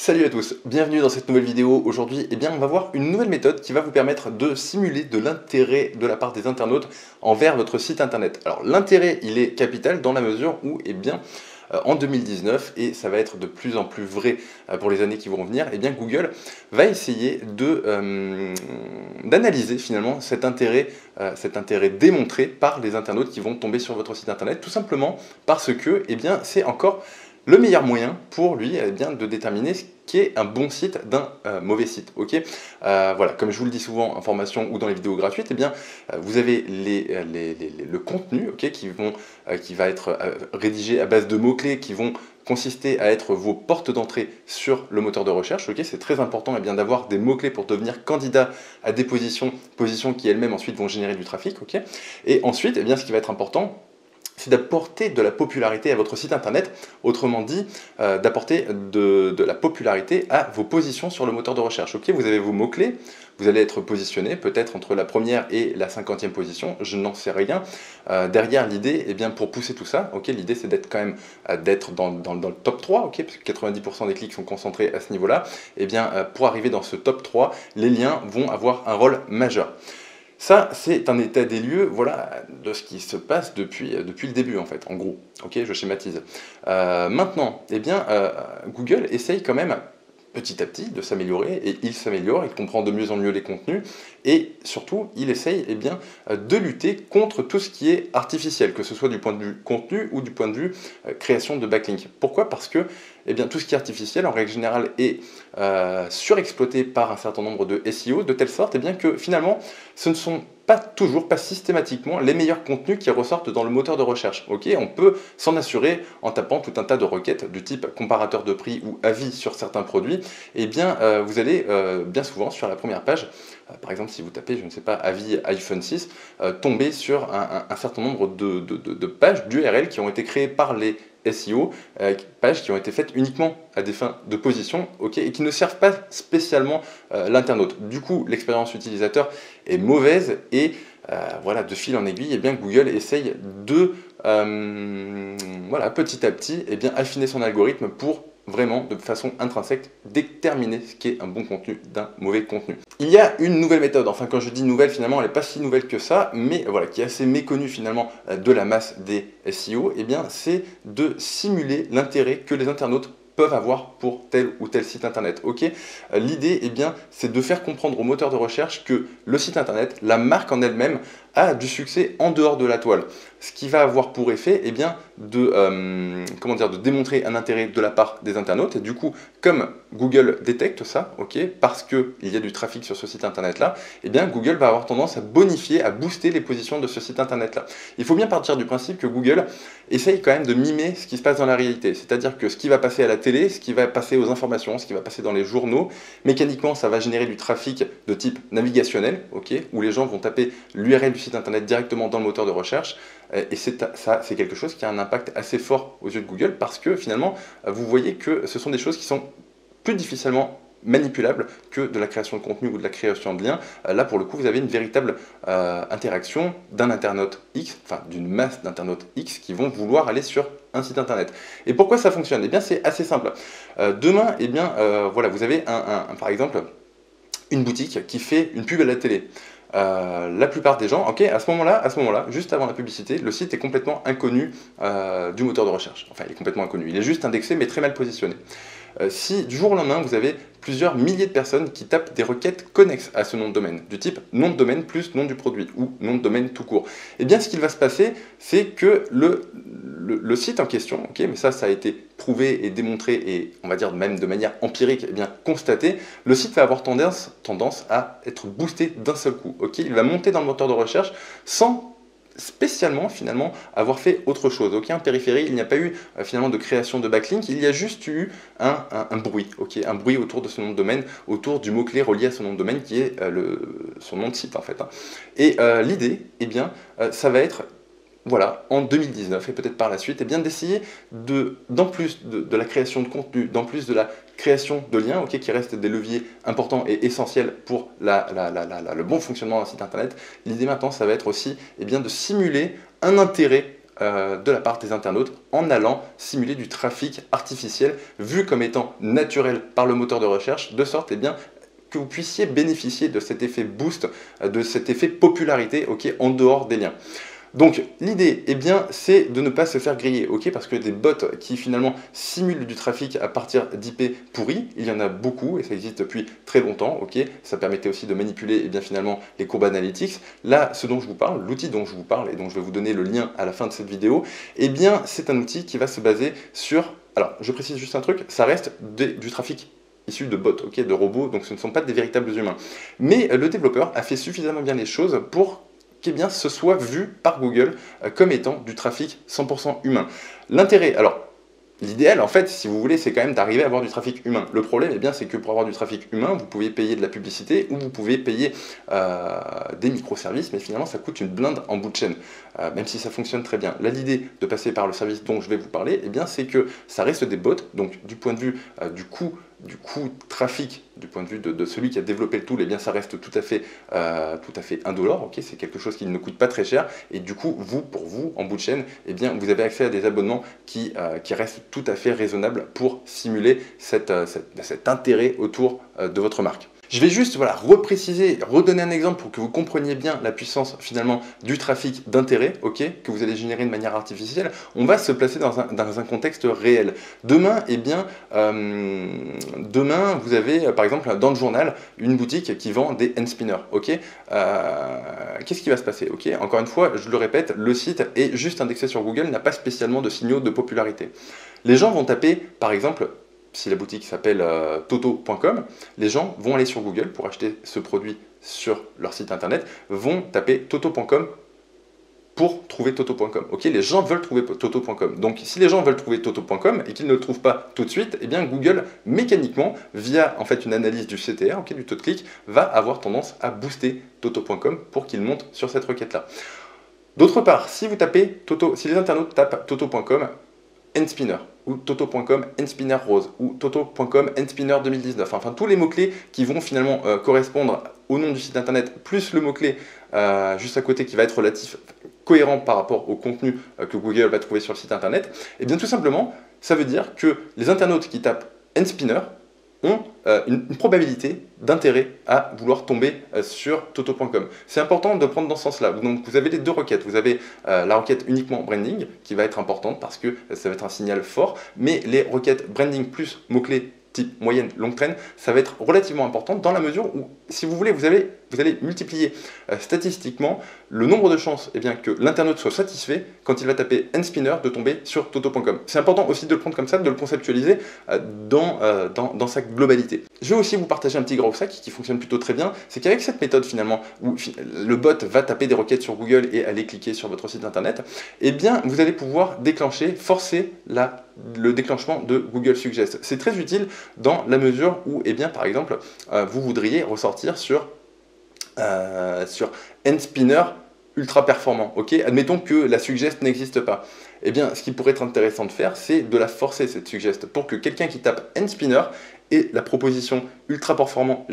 Salut à tous, bienvenue dans cette nouvelle vidéo. Aujourd'hui, on va voir une nouvelle méthode qui va vous permettre de simuler de l'intérêt de la part des internautes envers votre site internet. Alors l'intérêt, il est capital dans la mesure où, en 2019, et ça va être de plus en plus vrai pour les années qui vont venir, Google va essayer d'analyser finalement cet intérêt démontré par les internautes qui vont tomber sur votre site internet, tout simplement parce que c'est encore le meilleur moyen pour lui de déterminer ce qui est un bon site d'un mauvais site. Voilà, comme je vous le dis souvent en formation ou dans les vidéos gratuites, vous avez le contenu qui va être rédigé à base de mots-clés qui vont consister à être vos portes d'entrée sur le moteur de recherche. C'est très important d'avoir des mots-clés pour devenir candidat à des positions qui elles-mêmes ensuite vont générer du trafic. Et ensuite, ce qui va être important, c'est d'apporter de la popularité à votre site internet, autrement dit, d'apporter de la popularité à vos positions sur le moteur de recherche. Vous avez vos mots-clés, vous allez être positionné peut-être entre la première et la 50e position, je n'en sais rien. Derrière l'idée, pour pousser tout ça, l'idée c'est d'être quand même d'être dans le top 3, parce que 90% des clics sont concentrés à ce niveau-là. Pour arriver dans ce top 3, les liens vont avoir un rôle majeur. Ça, c'est un état des lieux, de ce qui se passe depuis le début, en fait, en gros. Je schématise. Maintenant, Google essaye quand même, petit à petit, de s'améliorer, et il s'améliore, il comprend de mieux en mieux les contenus, et surtout, il essaye de lutter contre tout ce qui est artificiel, que ce soit du point de vue contenu ou du point de vue création de backlinks. Pourquoi ? Parce que tout ce qui est artificiel, en règle générale, est surexploité par un certain nombre de SEO, de telle sorte que finalement, ce ne sont pas systématiquement les meilleurs contenus qui ressortent dans le moteur de recherche. On peut s'en assurer en tapant tout un tas de requêtes du type comparateur de prix ou avis sur certains produits. Vous allez bien souvent sur la première page, par exemple si vous tapez, je ne sais pas, avis iPhone 6, tomber sur un certain nombre de pages d'URL qui ont été créées par les SEO, pages qui ont été faites uniquement à des fins de position, et qui ne servent pas spécialement l'internaute. Du coup, l'expérience utilisateur est mauvaise et de fil en aiguille, Google essaye de petit à petit affiner son algorithme pour vraiment, de façon intrinsèque, déterminer ce qui est un bon contenu d'un mauvais contenu. Il y a une nouvelle méthode, enfin quand je dis nouvelle, finalement elle n'est pas si nouvelle que ça, mais qui est assez méconnue finalement de la masse des SEO, c'est de simuler l'intérêt que les internautes peuvent avoir pour tel ou tel site internet. L'idée, c'est de faire comprendre au moteur de recherche que le site internet, la marque en elle-même, a du succès en dehors de la toile. Ce qui va avoir pour effet de démontrer un intérêt de la part des internautes. Et du coup, comme Google détecte ça, parce qu'il y a du trafic sur ce site internet-là, Google va avoir tendance à bonifier, à booster les positions de ce site internet-là. Il faut bien partir du principe que Google essaye quand même de mimer ce qui se passe dans la réalité. C'est-à-dire que ce qui va passer à la télé, ce qui va passer aux informations, ce qui va passer dans les journaux, mécaniquement, ça va générer du trafic de type navigationnel, où les gens vont taper l'URL du site internet directement dans le moteur de recherche. Et c'est quelque chose qui a un impact assez fort aux yeux de Google parce que finalement, vous voyez que ce sont des choses qui sont plus difficilement manipulables que de la création de contenu ou de la création de liens. Là, pour le coup, vous avez une véritable interaction d'un internaute X, enfin d'une masse d'internautes X qui vont vouloir aller sur un site internet. Et pourquoi ça fonctionne ? C'est assez simple. Demain, vous avez par exemple une boutique qui fait une pub à la télé. La plupart des gens, à ce moment-là, juste avant la publicité, le site est complètement inconnu du moteur de recherche. Enfin, il est complètement inconnu. Il est juste indexé, mais très mal positionné. Si du jour au lendemain, vous avez plusieurs milliers de personnes qui tapent des requêtes connexes à ce nom de domaine, du type nom de domaine plus nom du produit, ou nom de domaine tout court, ce qu'il va se passer, c'est que le site en question, mais ça a été prouvé et démontré, et on va dire même de manière empirique, constaté, le site va avoir tendance à être boosté d'un seul coup. Il va monter dans le moteur de recherche sans spécialement finalement avoir fait autre chose. En périphérie, il n'y a pas eu finalement de création de backlink, il y a juste eu un bruit, un bruit autour de ce nom de domaine, autour du mot-clé relié à son nom de domaine qui est son nom de site en fait. Et l'idée, ça va être en 2019 et peut-être par la suite, d'essayer d'en plus de la création de contenu, d'en plus de la création de liens, qui restent des leviers importants et essentiels pour le bon fonctionnement d'un site internet, l'idée maintenant, ça va être aussi de simuler un intérêt de la part des internautes en allant simuler du trafic artificiel vu comme étant naturel par le moteur de recherche, de sorte que vous puissiez bénéficier de cet effet boost, de cet effet popularité en dehors des liens. Donc l'idée, c'est de ne pas se faire griller, parce que des bots qui finalement simulent du trafic à partir d'IP pourris, il y en a beaucoup et ça existe depuis très longtemps, ça permettait aussi de manipuler finalement les courbes analytics. Là, ce dont je vous parle, l'outil dont je vous parle et dont je vais vous donner le lien à la fin de cette vidéo, c'est un outil qui va se baser sur, alors je précise juste un truc, ça reste du trafic issus de bots, de robots, donc ce ne sont pas des véritables humains. Mais le développeur a fait suffisamment bien les choses pour ce soit vu par Google comme étant du trafic 100% humain. L'intérêt, alors l'idéal en fait, si vous voulez, c'est quand même d'arriver à avoir du trafic humain. Le problème, c'est que pour avoir du trafic humain, vous pouvez payer de la publicité ou vous pouvez payer des microservices, mais finalement ça coûte une blinde en bout de chaîne, même si ça fonctionne très bien. Là, l'idée de passer par le service dont je vais vous parler, c'est que ça reste des bots, donc du point de vue du coût trafic, du point de vue de celui qui a développé le tool, ça reste tout à fait indolore, c'est quelque chose qui ne coûte pas très cher, et du coup, pour vous, en bout de chaîne, vous avez accès à des abonnements qui restent tout à fait raisonnables pour simuler cet intérêt autour de votre marque. Je vais juste repréciser, redonner un exemple pour que vous compreniez bien la puissance finalement du trafic d'intérêt que vous allez générer de manière artificielle. On va se placer dans un contexte réel. Demain, demain, vous avez par exemple dans le journal une boutique qui vend des hand spinners. Qu'est-ce qui va se passer? Encore une fois, je le répète, le site est juste indexé sur Google, n'a pas spécialement de signaux de popularité. Les gens vont taper par exemple, si la boutique s'appelle toto.com, les gens vont aller sur Google pour acheter ce produit sur leur site internet, vont taper toto.com pour trouver toto.com. Les gens veulent trouver toto.com. Donc si les gens veulent trouver toto.com et qu'ils ne le trouvent pas tout de suite, Google mécaniquement, via en fait une analyse du CTR, du taux de clic, va avoir tendance à booster toto.com pour qu'il monte sur cette requête-là. D'autre part, si vous tapez si les internautes tapent toto.com handspinner ou toto.com handspinner rose ou toto.com handspinner 2019, enfin tous les mots-clés qui vont finalement correspondre au nom du site internet plus le mot-clé juste à côté qui va être relatif, cohérent par rapport au contenu que Google va trouver sur le site internet, tout simplement ça veut dire que les internautes qui tapent handspinner ont une probabilité d'intérêt à vouloir tomber sur toto.com. C'est important de prendre dans ce sens-là. Donc vous avez les deux requêtes. Vous avez la requête uniquement branding qui va être importante parce que ça va être un signal fort, mais les requêtes branding plus mots-clés type moyenne, longue traîne, ça va être relativement important dans la mesure où, si vous voulez, vous allez multiplier statistiquement le nombre de chances que l'internaute soit satisfait quand il va taper handspinner de tomber sur toto.com. C'est important aussi de le prendre comme ça, de le conceptualiser dans sa globalité. Je vais aussi vous partager un petit gros sac qui fonctionne plutôt très bien, c'est qu'avec cette méthode finalement, où le bot va taper des requêtes sur Google et aller cliquer sur votre site internet, vous allez pouvoir forcer le déclenchement de Google Suggest. C'est très utile dans la mesure où, par exemple, vous voudriez ressortir sur handspinner ultra performant. Admettons que la suggest n'existe pas. Ce qui pourrait être intéressant de faire, c'est de la forcer cette suggest pour que quelqu'un qui tape handspinner ait la proposition ultra performant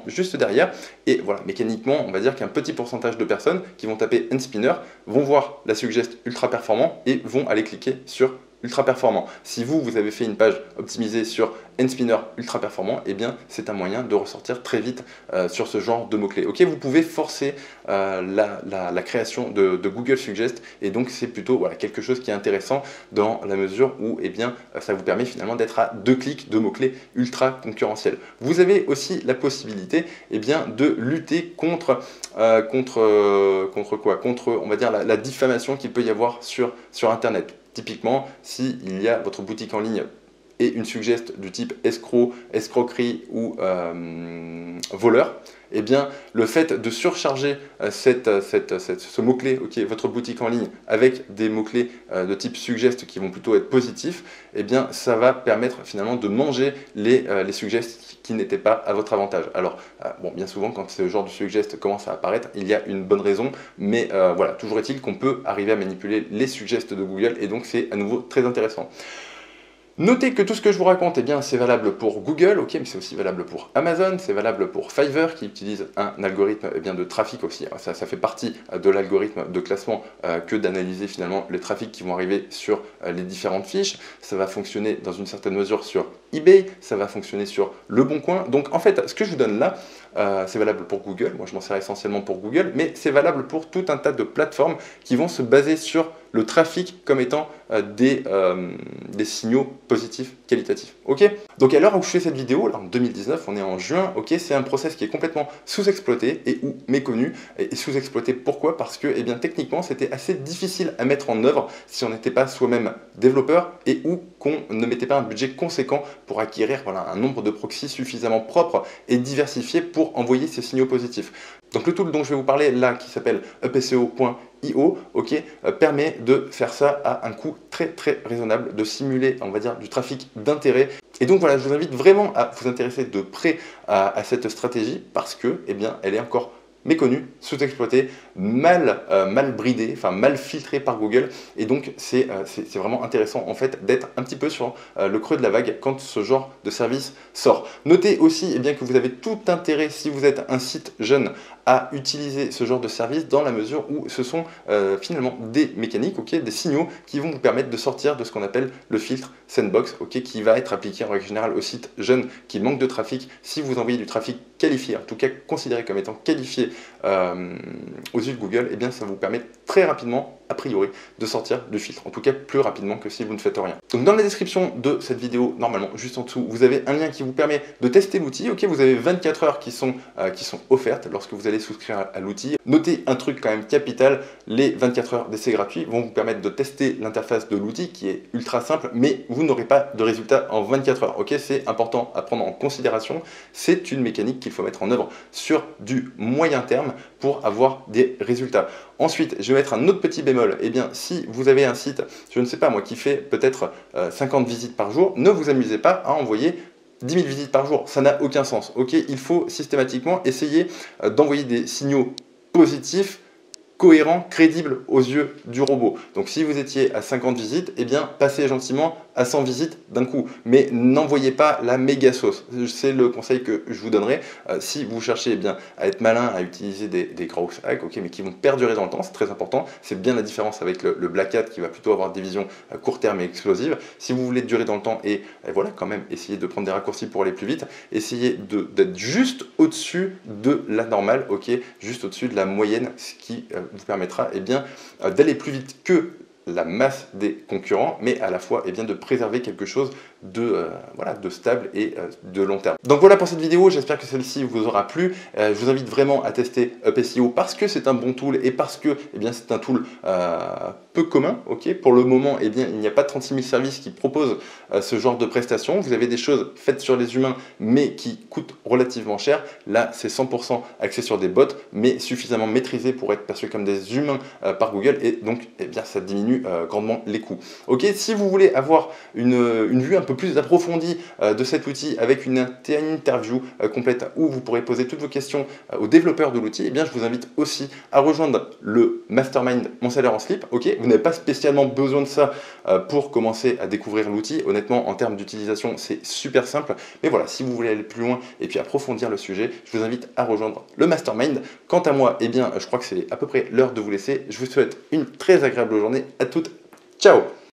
juste derrière. Et voilà, mécaniquement, on va dire qu'un petit pourcentage de personnes qui vont taper handspinner vont voir la suggest ultra performant et vont aller cliquer sur ultra performant. Si vous avez fait une page optimisée sur handspinner ultra performant, c'est un moyen de ressortir très vite sur ce genre de mots-clés. Vous pouvez forcer la création de Google Suggest et donc c'est plutôt quelque chose qui est intéressant dans la mesure où ça vous permet finalement d'être à 2 clics de mots-clés ultra concurrentiels. Vous avez aussi la possibilité de lutter contre on va dire la diffamation qu'il peut y avoir sur Internet. Typiquement, s'il y a votre boutique en ligne et une suggest du type escroc, escroquerie ou voleur, le fait de surcharger ce mot-clé, votre boutique en ligne, avec des mots-clés de type suggest qui vont plutôt être positifs, ça va permettre finalement de manger les suggests qui n'étaient pas à votre avantage. Alors, bien souvent, quand ce genre de suggest commence à apparaître, il y a une bonne raison, mais toujours est-il qu'on peut arriver à manipuler les suggests de Google, et donc c'est à nouveau très intéressant. Notez que tout ce que je vous raconte, eh bien, c'est valable pour Google, ok, mais c'est aussi valable pour Amazon, c'est valable pour Fiverr qui utilise un algorithme eh bien, de trafic aussi. Ça fait partie de l'algorithme de classement que d'analyser finalement les trafics qui vont arriver sur les différentes fiches. Ça va fonctionner dans une certaine mesure sur eBay, ça va fonctionner sur Le Bon Coin. Donc en fait, ce que je vous donne là, c'est valable pour Google. Moi, je m'en sers essentiellement pour Google, mais c'est valable pour tout un tas de plateformes qui vont se baser sur le trafic comme étant des signaux positifs, qualitatifs. Ok. Donc à l'heure où je fais cette vidéo, là, en 2019, on est en juin, ok, c'est un process qui est complètement sous-exploité et ou méconnu. Et sous-exploité pourquoi? Parce que eh bien, techniquement, c'était assez difficile à mettre en œuvre si on n'était pas soi-même développeur et ou qu'on ne mettait pas un budget conséquent pour acquérir voilà, un nombre de proxys suffisamment propre et diversifié pour envoyer ces signaux positifs. Donc le tool dont je vais vous parler là, qui s'appelle upseo.io, ok, permet de faire ça à un coût très très raisonnable, de simuler, on va dire, du trafic d'intérêt. Et donc voilà, je vous invite vraiment à vous intéresser de près à cette stratégie parce que, eh bien, elle est encore méconnu, sous-exploité, mal bridé, enfin mal filtré par Google. Et donc c'est vraiment intéressant en fait d'être un petit peu sur le creux de la vague quand ce genre de service sort. Notez aussi eh bien, que vous avez tout intérêt, si vous êtes un site jeune, à utiliser ce genre de service dans la mesure où ce sont finalement des mécaniques, okay, des signaux qui vont vous permettre de sortir de ce qu'on appelle le filtre sandbox, okay, qui va être appliqué en règle générale aux sites jeunes qui manquent de trafic. Si vous envoyez du trafic qualifié, en tout cas considéré comme étant qualifié aux yeux de Google, eh bien ça vous permet très rapidement, a priori, de sortir du filtre. En tout cas, plus rapidement que si vous ne faites rien. Donc dans la description de cette vidéo, normalement, juste en dessous, vous avez un lien qui vous permet de tester l'outil. Ok, vous avez 24 heures qui sont offertes lorsque vous allez souscrire à l'outil. Notez un truc quand même capital, les 24 heures d'essai gratuit vont vous permettre de tester l'interface de l'outil qui est ultra simple, mais vous n'aurez pas de résultat en 24 heures. Ok, c'est important à prendre en considération. C'est une mécanique qu'il faut mettre en œuvre sur du moyen terme pour avoir des résultats. Ensuite, je vais mettre un autre petit bémol. Eh bien, si vous avez un site, je ne sais pas moi, qui fait peut-être 50 visites par jour, ne vous amusez pas à envoyer 10 000 visites par jour. Ça n'a aucun sens. Ok, il faut systématiquement essayer d'envoyer des signaux positifs, cohérent, crédible aux yeux du robot. Donc si vous étiez à 50 visites, eh bien passez gentiment à 100 visites d'un coup. Mais n'envoyez pas la méga sauce. C'est le conseil que je vous donnerai. Si vous cherchez eh bien, à être malin, à utiliser des growth hacks, okay, mais qui vont perdurer dans le temps, c'est très important. C'est bien la différence avec le Black Hat qui va plutôt avoir des visions à court terme et explosives. Si vous voulez durer dans le temps et voilà, quand même, essayer de prendre des raccourcis pour aller plus vite, essayez d'être juste au-dessus de la normale, ok, juste au-dessus de la moyenne, ce qui vous permettra eh bien, d'aller plus vite que la masse des concurrents, mais à la fois eh bien, de préserver quelque chose de, voilà, de stable et de long terme. Donc voilà pour cette vidéo, j'espère que celle-ci vous aura plu. Je vous invite vraiment à tester UpSEO parce que c'est un bon tool et parce que eh bien, c'est un tool peu commun. Okay, pour le moment, eh bien, il n'y a pas 36 000 services qui proposent ce genre de prestations. Vous avez des choses faites sur les humains, mais qui coûtent relativement cher. Là, c'est 100% axé sur des bots, mais suffisamment maîtrisés pour être perçus comme des humains par Google, et donc eh bien, ça diminue grandement les coûts. Ok, si vous voulez avoir une vue un peu plus approfondie de cet outil avec une interview complète où vous pourrez poser toutes vos questions aux développeurs de l'outil, eh bien, je vous invite aussi à rejoindre le Mastermind Mon Salaire en Slip. Ok, vous n'avez pas spécialement besoin de ça pour commencer à découvrir l'outil. Honnêtement, en termes d'utilisation, c'est super simple. Mais voilà, si vous voulez aller plus loin et puis approfondir le sujet, je vous invite à rejoindre le Mastermind. Quant à moi, eh bien, je crois que c'est à peu près l'heure de vous laisser. Je vous souhaite une très agréable journée à toutes. Ciao!